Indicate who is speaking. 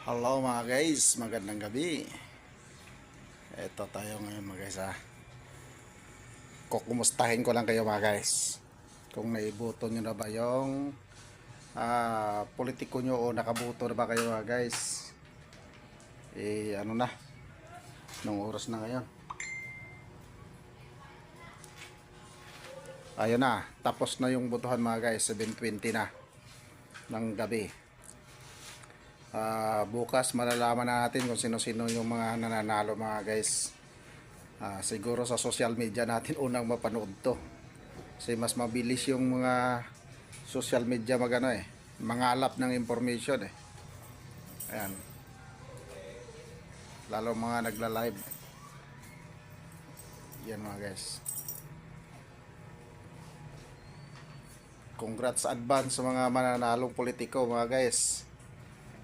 Speaker 1: Hello mga guys, magandang gabi. Ito tayo ngayon mga guys ha. Kukumustahin ko lang kayo mga guys. Kung naiboto nyo na ba yung politiko nyo o nakaboto na ba kayo mga guys. Ano na, nung oras na ngayon. Ayun na, tapos na yung botohan mga guys, 7:20 na ng gabi. Bukas malalaman natin kung sino-sino yung mga nananalo mga guys. Siguro sa social media natin unang mapanood to kasi mas mabilis yung mga social media mangalap ng information ayan, lalo mga nagla-live yan mga guys. Congrats sa advance sa mga mananalong politiko mga guys.